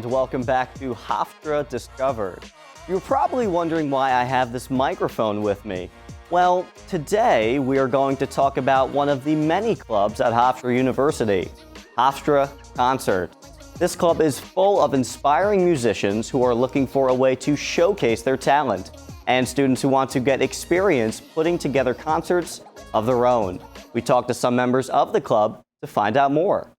and welcome back to Hofstra Discovered. You're probably wondering why I have this microphone with me. Well, today we are going to talk about one of the many clubs at Hofstra University, Hofstra Concert. This club is full of inspiring musicians who are looking for a way to showcase their talent, and students who want to get experience putting together concerts of their own. We talked to some members of the club to find out more.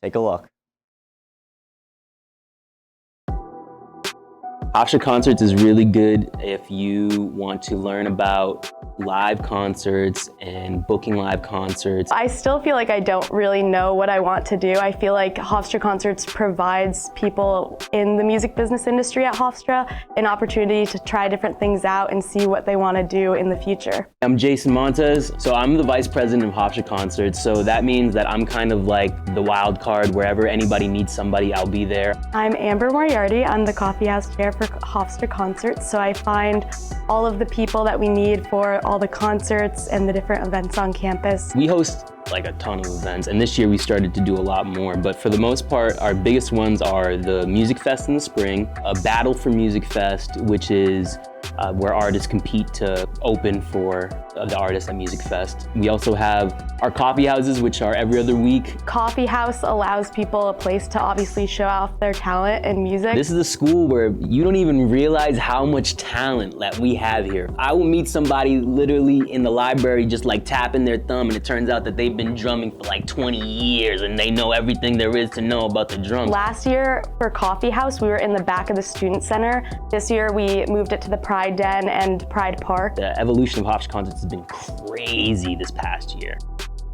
Take a look. Hofstra Concerts is really good if you want to learn about live concerts and booking live concerts. I still feel like I don't really know what I want to do. I feel like Hofstra Concerts provides people in the music business industry at Hofstra an opportunity to try different things out and see what they want to do in the future. I'm Jason Montez, so I'm the vice president of Hofstra Concerts, so that means that I'm kind of like the wild card. Wherever anybody needs somebody, I'll be there. I'm Amber Moriarty. I'm the coffeehouse chair for Hofstra Concerts, so I find all of the people that we need for all the concerts and the different events on campus. We host like a ton of events, and this year we started to do a lot more, but for the most part our biggest ones are the Music Fest in the spring, a Battle for Music Fest, which is where artists compete to open for the artists at Music Fest. We also have our coffee houses, which are every other week. Coffee house allows people a place to obviously show off their talent in music. This is a school where you don't even realize how much talent that we have here. I will meet somebody literally in the library just like tapping their thumb, and it turns out that they've been drumming for like 20 years and they know everything there is to know about the drums. Last year for Coffee House, we were in the back of the Student Center. This year we moved it to the Pride Den and Pride Park. The evolution of Hofstra Concerts has been crazy this past year.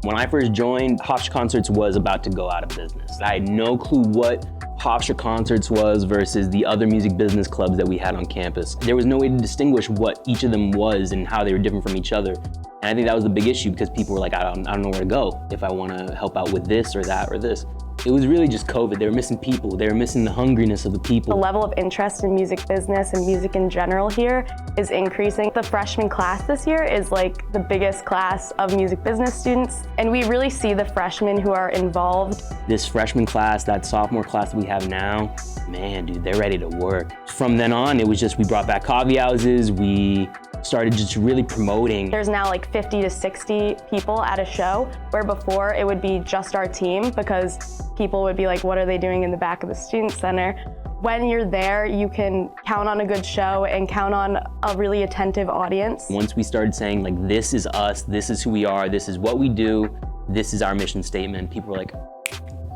When I first joined, Hofstra Concerts was about to go out of business. I had no clue what Hofstra Concerts was versus the other music business clubs that we had on campus. There was no way to distinguish what each of them was and how they were different from each other. And I think that was the big issue because people were like, I don't know where to go if I want to help out with this or that or this. It was really just COVID. They were missing people. They were missing the hungriness of the people. The level of interest in music business and music in general here is increasing. The freshman class this year is like the biggest class of music business students, and we really see the freshmen who are involved. This freshman class, that sophomore class that we have now, man, dude, they're ready to work. From then on, it was just, we brought back coffee houses, we started just really promoting. There's now like 50 to 60 people at a show, where before it would be just our team because people would be like, what are they doing in the back of the Student Center? When you're there, you can count on a good show and count on a really attentive audience. Once we started saying like, this is us, this is who we are, this is what we do, this is our mission statement, people were like,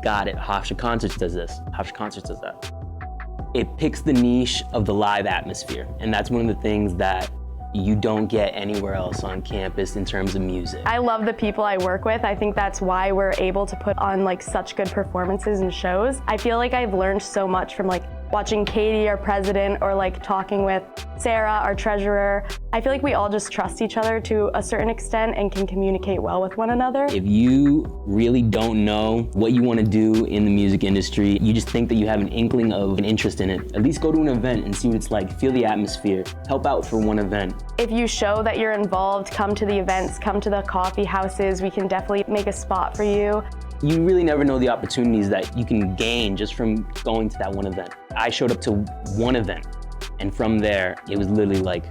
got it, Hofstra Concerts does this, Hofstra Concerts does that. It picks the niche of the live atmosphere, and that's one of the things that you don't get anywhere else on campus in terms of music. I love the people I work with. I think that's why we're able to put on like such good performances and shows. I feel like I've learned so much from like watching Katie, our president, or like talking with Sarah, our treasurer. I feel like we all just trust each other to a certain extent and can communicate well with one another. If you really don't know what you want to do in the music industry, you just think that you have an inkling of an interest in it, at least go to an event and see what it's like, feel the atmosphere, help out for one event. If you show that you're involved, come to the events, come to the coffee houses, we can definitely make a spot for you. You really never know the opportunities that you can gain just from going to that one event. I showed up to one event, and from there, it was literally like,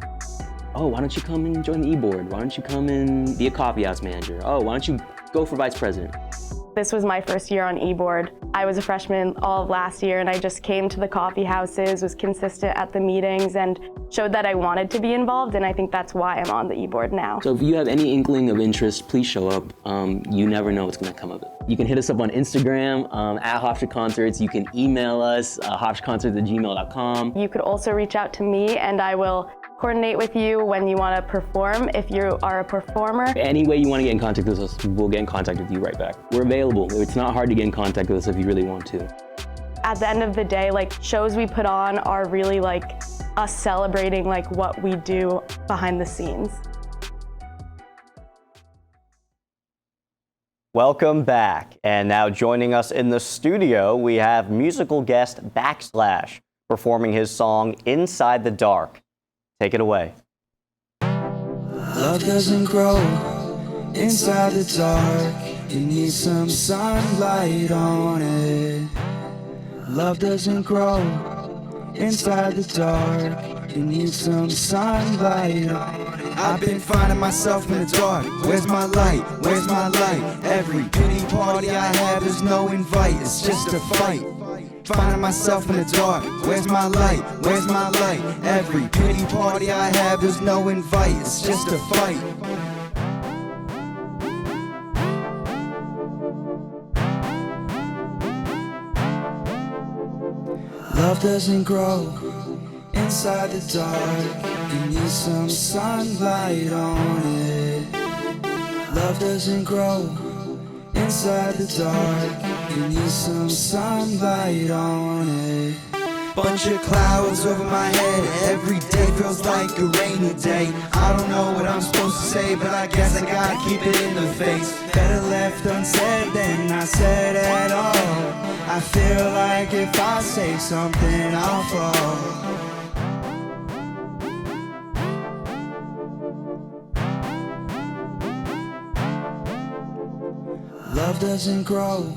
oh, why don't you come and join the e-board? Why don't you come and be a coffee house manager? Oh, why don't you go for vice president? This was my first year on e-board. I was a freshman all of last year, and I just came to the coffee houses, was consistent at the meetings, and showed that I wanted to be involved, and I think that's why I'm on the e-board now. So if you have any inkling of interest, please show up. You never know what's gonna come of it. You can hit us up on Instagram, at Hofstra Concerts. You can email us, hofstraconcerts@gmail.com. You could also reach out to me, and I will coordinate with you when you want to perform, if you are a performer. Any way you want to get in contact with us, we'll get in contact with you right back. We're available. It's not hard to get in contact with us if you really want to. At the end of the day, like, shows we put on are really like us celebrating like what we do behind the scenes. Welcome back. And now joining us in the studio, we have musical guest BACKSLACHE performing his song Inside the Dark. Take it away. Love doesn't grow inside the dark. It needs some sunlight on it. Love doesn't grow inside the dark. You need some sunlight. I've been finding myself in the dark. Where's my light? Where's my light? Every pity party I have, there's no invite. It's just a fight. Finding myself in the dark. Where's my light? Where's my light? Every pity party I have, there's no invite. It's just a fight. Love doesn't grow inside the dark. You need some sunlight on it. Love doesn't grow inside the dark. You need some sunlight on it. Bunch of clouds over my head. Every day feels like a rainy day. I don't know what I'm supposed to say, but I guess I gotta keep it in the face. Better left unsaid than not said at all. I feel like if I say something, I'll fall. Love doesn't grow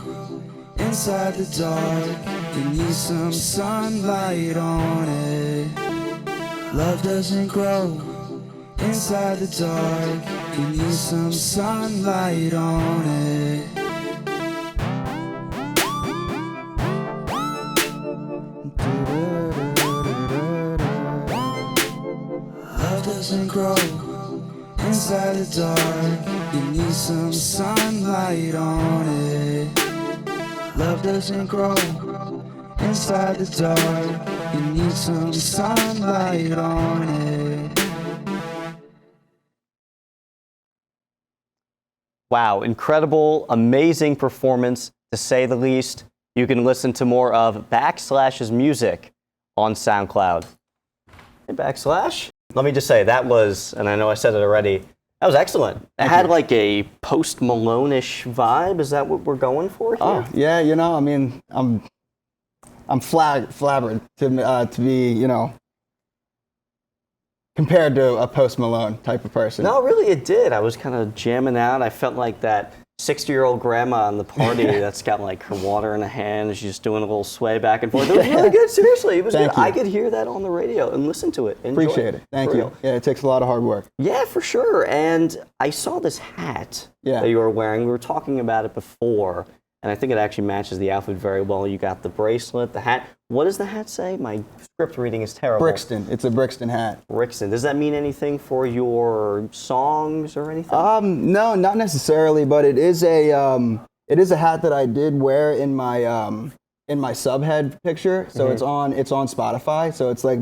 inside the dark. You need some sunlight on it. Love doesn't grow inside the dark. You need some sunlight on it. Love doesn't grow inside the dark. You need some sunlight on it. Love doesn't grow inside the dark. You need some sunlight on it. Wow, incredible, amazing performance, to say the least. You can listen to more of BACKSLACHE's music on SoundCloud. Hey, Backslash. Let me just say, that was, and I know I said it already, that was excellent. It had like a Post Malone-ish vibe. Is that what we're going for here? Oh, yeah, you know, I mean, I'm flabbered to be, you know, compared to a Post Malone type of person. No, really, it did. I was kind of jamming out. I felt like that 60-year-old grandma on the party that's got like her water in her hand and she's just doing a little sway back and forth. It was really good, seriously. It was good. I could hear that on the radio and listen to it. Enjoy Appreciate it. Thank you. Yeah, it takes a lot of hard work. Yeah, for sure. And I saw this hat that you were wearing. We were talking about it before, and I think it actually matches the outfit very well. You got the bracelet, the hat. What does the hat say? My script reading is terrible. Brixton. It's a Brixton hat. Brixton. Does that mean anything for your songs or anything? No, not necessarily, but it is a hat that I did wear in my subhead picture. So it's on Spotify. So it's like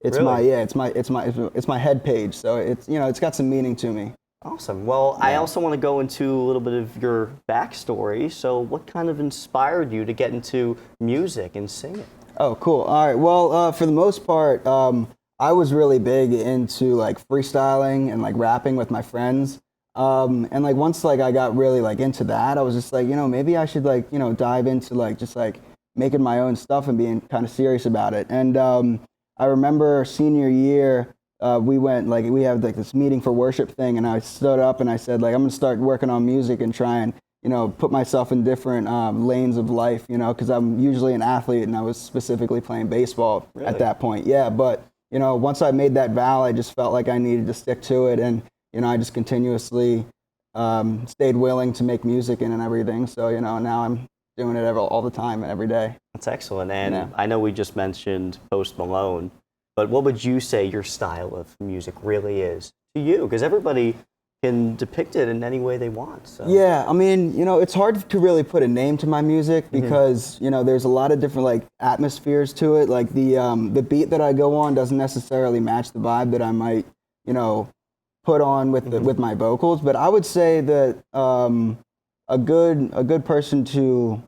it's my head page. So it's, you know, it's got some meaning to me. Awesome. Well, I also want to go into a little bit of your backstory. So what kind of inspired you to get into music and singing? Oh, cool. All right. Well, for the most part, I was really big into like freestyling and like rapping with my friends. And like once like I got really like into that, I was just like, you know, maybe I should like, you know, dive into like just like making my own stuff and being kind of serious about it. And I remember senior year, we had like this meeting for worship thing, and I stood up and I said, like, I'm gonna start working on music and try and, you know, put myself in different lanes of life, you know, because I'm usually an athlete and I was specifically playing baseball at that point. Yeah, but, you know, once I made that vow, I just felt like I needed to stick to it, and, you know, I just continuously stayed willing to make music and everything. So, you know, now I'm doing it all the time and every day. That's excellent. And I know we just mentioned Post Malone, but what would you say your style of music really is to you? Because everybody can depict it in any way they want. So. Yeah, I mean, you know, it's hard to really put a name to my music because, you know, there's a lot of different like atmospheres to it. Like the beat that I go on doesn't necessarily match the vibe that I might, you know, put on with with my vocals. But I would say that a good person to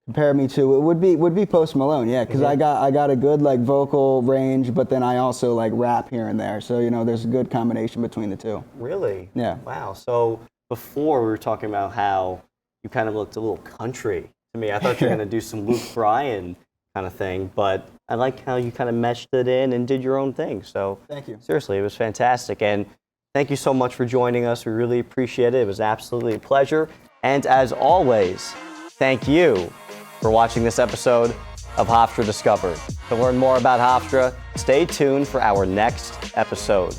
compare me to it would be Post Malone, yeah, because I got a good like vocal range, but then I also like rap here and there, so you know there's a good combination between the two. Really? Yeah. Wow. So before we were talking about how you kind of looked a little country to me. I thought you were going to do some Luke Bryan kind of thing, but I like how you kind of meshed it in and did your own thing. So thank you. Seriously, it was fantastic, and thank you so much for joining us. We really appreciate it. It was absolutely a pleasure, and as always, thank you for watching this episode of Hofstra Discovered. To learn more about Hofstra, stay tuned for our next episode.